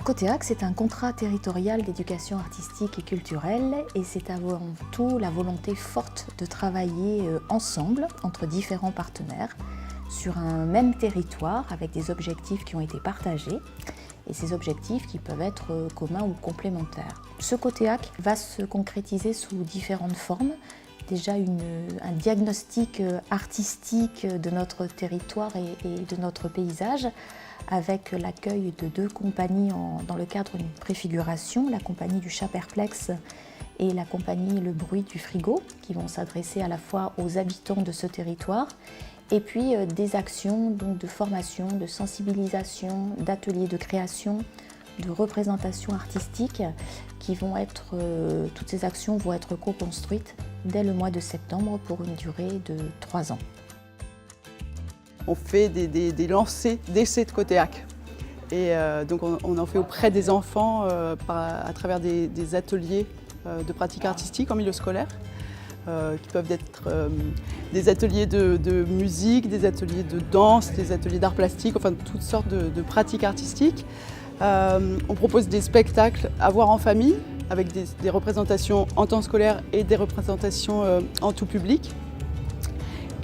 Cotéac, c'est un contrat territorial d'éducation artistique et culturelle et c'est avant tout la volonté forte de travailler ensemble entre différents partenaires sur un même territoire avec des objectifs qui ont été partagés et ces objectifs qui peuvent être communs ou complémentaires. Ce Cotéac va se concrétiser sous différentes formes. Déjà un diagnostic artistique de notre territoire et de notre paysage avec l'accueil de 2 compagnies dans le cadre d'une préfiguration, la compagnie du Chat Perplexe et la compagnie Le Bruit du Frigo, qui vont s'adresser à la fois aux habitants de ce territoire et puis des actions donc, de formation, de sensibilisation, d'ateliers de création, de représentation artistique qui vont être, toutes ces actions vont être co-construites dès le mois de septembre pour une durée de 3 ans. On fait des lancers d'essais de Cotéac. Et donc on en fait auprès des enfants à travers des ateliers de pratique artistique en milieu scolaire, qui peuvent être des ateliers de musique, des ateliers de danse, des ateliers d'art plastique, enfin toutes sortes de pratiques artistiques. On propose des spectacles à voir en famille, avec des représentations en temps scolaire et des représentations en tout public.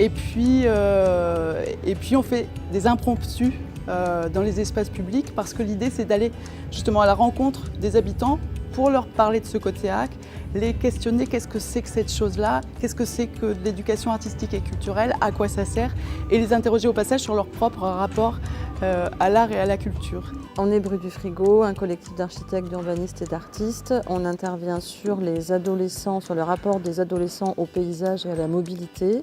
Et puis on fait des impromptus dans les espaces publics parce que l'idée c'est d'aller justement à la rencontre des habitants pour leur parler de ce Cotéac, les questionner qu'est-ce que c'est que cette chose-là, qu'est-ce que c'est que l'éducation artistique et culturelle, à quoi ça sert, et les interroger au passage sur leur propre rapport à l'art et à la culture. On est Bruit du Frigo, un collectif d'architectes, d'urbanistes et d'artistes. On intervient sur les adolescents, sur le rapport des adolescents au paysage et à la mobilité,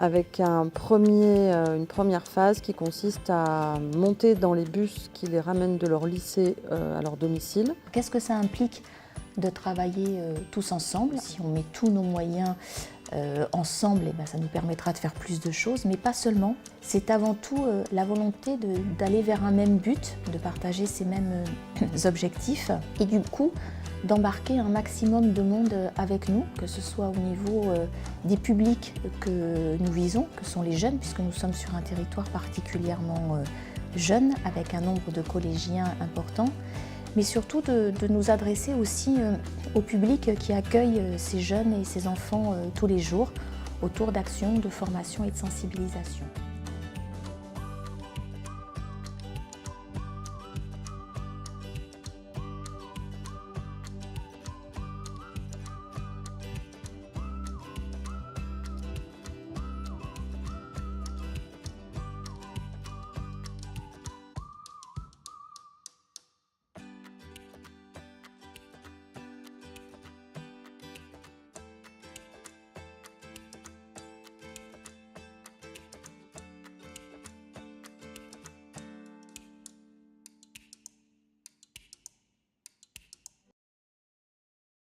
avec une première phase qui consiste à monter dans les bus qui les ramènent de leur lycée à leur domicile. Qu'est-ce que ça implique de travailler tous ensemble? Si on met tous nos moyens ensemble, ça nous permettra de faire plus de choses, mais pas seulement. C'est avant tout la volonté d'aller vers un même but, de partager ces mêmes objectifs et du coup d'embarquer un maximum de monde avec nous, que ce soit au niveau des publics que nous visons, que sont les jeunes, puisque nous sommes sur un territoire particulièrement jeune, avec un nombre de collégiens important, mais surtout de nous adresser aussi au public qui accueille ces jeunes et ces enfants tous les jours, autour d'actions de formation et de sensibilisation.